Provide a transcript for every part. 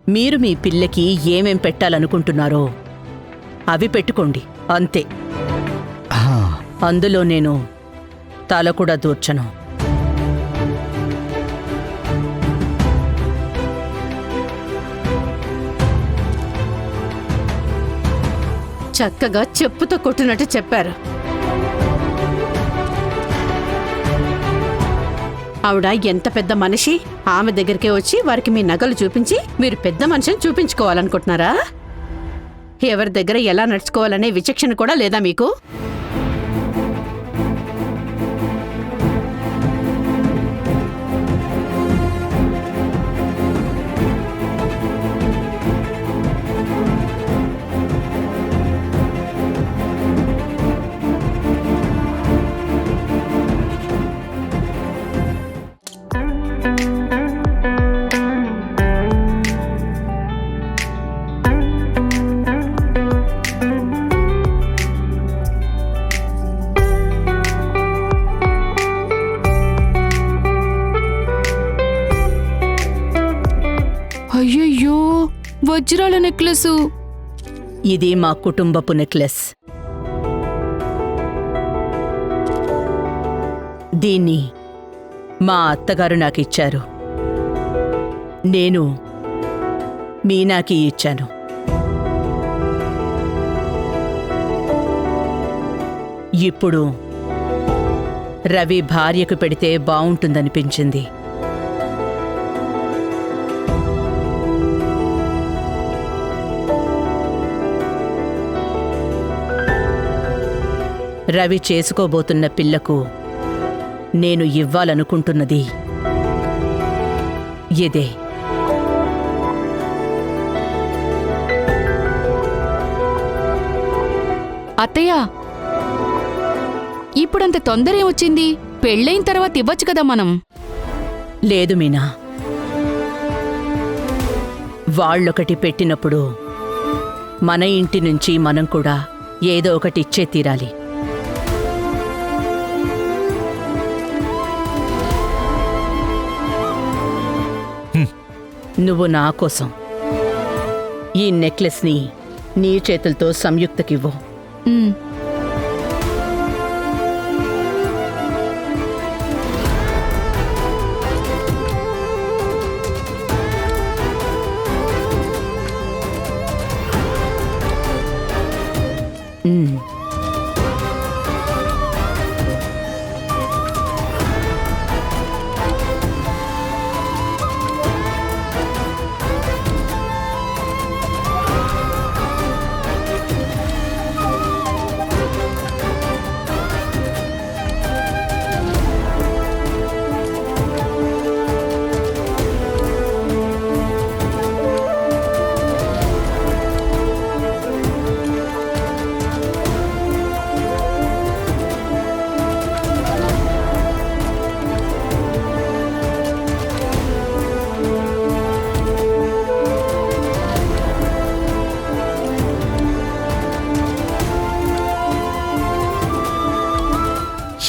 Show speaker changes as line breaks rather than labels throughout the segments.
మీరు మీ పిల్లకి ఏమేం పెట్టాలనుకుంటున్నారో అవి పెట్టుకోండి అంతే. అందులో నేను తల కూడా దూర్చను.
చక్కగా చెప్పుతో కొట్టినట్టు చెప్పారు. ఆవిడ ఎంత పెద్ద మనిషి, ఆమె దగ్గరికే వచ్చి వారికి మీ నగలు చూపించి మీరు పెద్ద మనిషిని చూపించుకోవాలనుకుంటున్నారా? ఎవరి దగ్గర ఎలా నడుచుకోవాలనే విచక్షణ కూడా లేదా మీకు?
అయ్యయ్యో, వజ్రాల నెక్లెసు.
ఇది మా కుటుంబపు నెక్లెస్. దీన్ని మా అత్తగారు నాకిచ్చారు. నేను మీనాకి ఇచ్చాను. ఇప్పుడు రవి భార్యకు పెడితే బావుంటుందనిపించింది. రవి చేసుకోబోతున్న పిల్లకు నేను ఇవ్వాలనుకుంటున్నది ఇదే.
అత్తయ్య, ఇప్పుడంత తొందర ఏమొచ్చింది? పెళ్ళైన తర్వాత ఇవ్వచ్చు కదా మనం.
లేదు మీనా, వాళ్ళొకటి పెట్టినప్పుడు మన ఇంటి నుంచి మనం కూడా ఏదో ఒకటి ఇచ్చే తీరాలి. నువ్వు నా కోసం ఈ నెక్లెస్ని నీ చేతులతో సంయుక్తకివ్వు.
ఉమ్.
ఉమ్.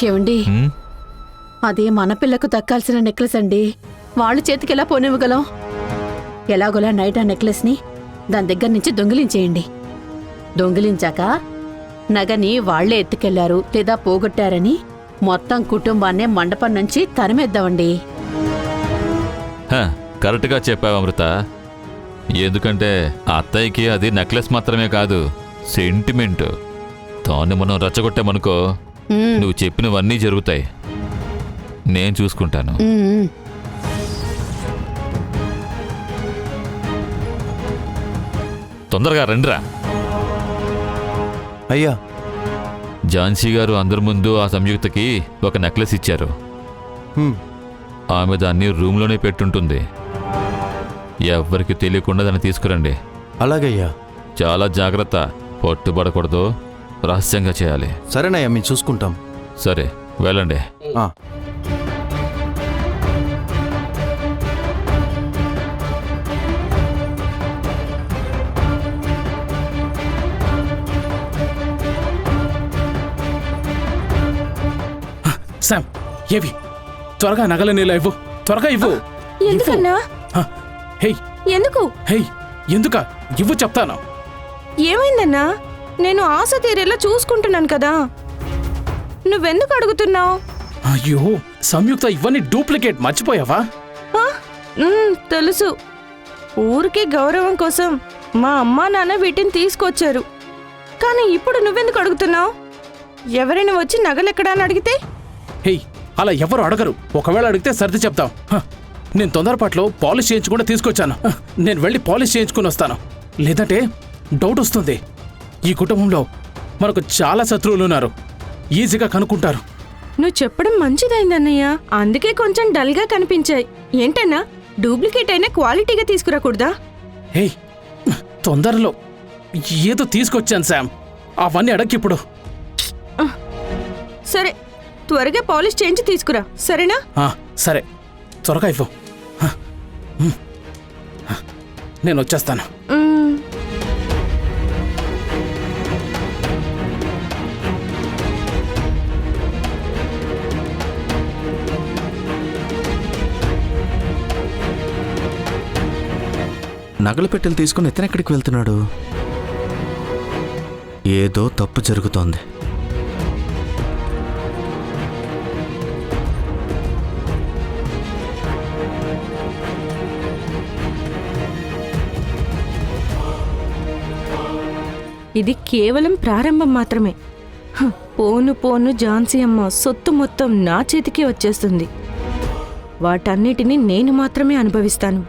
ఏవండి, అది మన పిల్లకు దక్కాల్సిన నెక్లెస్ అండి. వాళ్ళ చేతికి ఎలా పోనివ్వగలం? ఎలాగోలా నైట్ ఆ నెక్లెస్ని దాని దగ్గర నుంచి దొంగిలించేయండి. దొంగిలించాక నగని వాళ్లే ఎత్తుకెళ్లారు లేదా పోగొట్టారని మొత్తం కుటుంబాన్నే మండపం నుంచి తరిమేద్దామండి.
కరెక్ట్గా చెప్పావు అమృత. ఎందుకంటే అత్తయ్యకి అది నెక్లెస్ మాత్రమే కాదు, సెంటిమెంట్. దాన్ని మనం రచ్చగొట్టామనుకో, నువ్వు చెప్పినవన్నీ జరుగుతాయి. నేను చూసుకుంటాను. తొందరగా రండిరా.
అయ్యా,
ఝాన్సీ గారు అందరి ముందు ఆ సంయుక్తకి ఒక నెక్లెస్ ఇచ్చారు. ఆమె దాన్ని రూమ్లోనే పెట్టుంటుంది. ఎవ్వరికి తెలియకుండా దాన్ని తీసుకురండి.
అలాగయ్యా.
చాలా జాగ్రత్త, పట్టుబడకూడదు, రహస్యంగా చేయాలి.
సరేనయ్యా, మేము చూసుకుంటాం.
సరే, వెళ్ళండి.
శామ్, ఏవి త్వరగా నగల నీళ్ళ ఇవ్వు, త్వరగా ఇవ్వు.
ఎందుకన్నా?
హే, ఎందుకు?
హే ఎందుక ఇవ్వు చెప్తాను.
ఏమైందన్నా? నేను ఆశ తీరేలా చూసుకుంటున్నాను కదా, నువ్వెందుకు అడుగుతున్నావు?
అయ్యో సంయుక్త, ఇవన్నీ డూప్లికేట్, మర్చిపోయావా?
తెలుసు. ఊరికే గౌరవం కోసం మా అమ్మా నాన్న వీటిని తీసుకొచ్చారు. కానీ ఇప్పుడు నువ్వెందుకు అడుగుతున్నావు? ఎవరైనా వచ్చి నగలెక్కడా అని అడిగితే?
హే అలా ఎవరు అడగరు. ఒకవేళ అడిగితే సర్ది చెప్తాం. నేను తొందరపాట్లో పాలిష్ చేయించకుండా తీసుకొచ్చాను. నేను వెళ్ళి పాలిష్ చేయించుకుని వస్తాను. లేదంటే డౌట్ వస్తుంది. ఈ కుటుంబంలో మనకు చాలా శత్రువులు ఉన్నారు, ఈజీగా కనుక్కుంటారు.
నువ్వు చెప్పడం మంచిదైందన్నయ్య, అందుకే కొంచెం డల్గా కనిపించాయి. ఏంటన్నా, డూప్లికేట్ అయినా క్వాలిటీగా తీసుకురాకూడదా?
హే తొందరలో ఏదో తీసుకొచ్చాను శామ్, అవన్నీ అడగిప్పుడు.
సరే, త్వరగా పాలిష్ చేయించి తీసుకురా, సరేనా?
సరే, త్వరగా ఇవ్వు. నేను వచ్చేస్తాను.
నగల పెట్టెలు తీసుకుని ఇతను ఎక్కడికి వెళ్తున్నాడు? ఏదో తప్పు జరుగుతోంది.
ఇది కేవలం ప్రారంభం మాత్రమే. పోను పోను ఝాన్సీ అమ్మ సొత్తు మొత్తం నా చేతికి వచ్చేస్తుంది. వాటన్నిటిని నేను మాత్రమే అనుభవిస్తాను.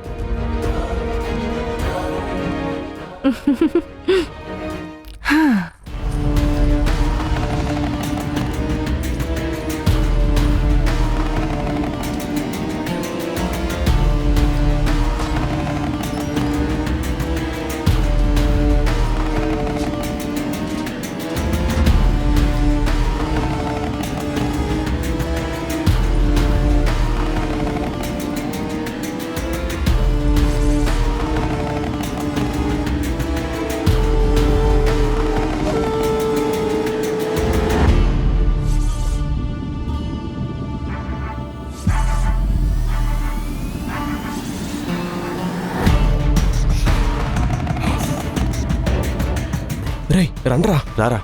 రేయ్ రండ్రా.
రారా.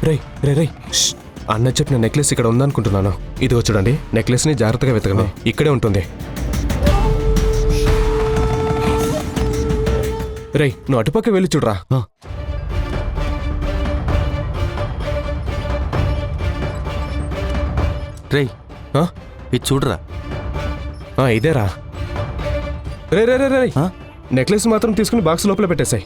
రేయ్ రే రేయ్ అన్న చెప్పిన నెక్లెస్ ఇక్కడ ఉందనుకుంటున్నాను. ఇదిగో చూడండి, నెక్లెస్ని జాగ్రత్తగా వెతకండి, ఇక్కడే ఉంటుంది. రేయ్ నువ్వు అటుపక్క వెళ్ళి చూడరా.
రేయ్ ఇది చూడరా.
ఇదేరా. రే రే రే రే నెక్లెస్ మాత్రం తీసుకుని బాక్స్ లోపల పెట్టేశాయి.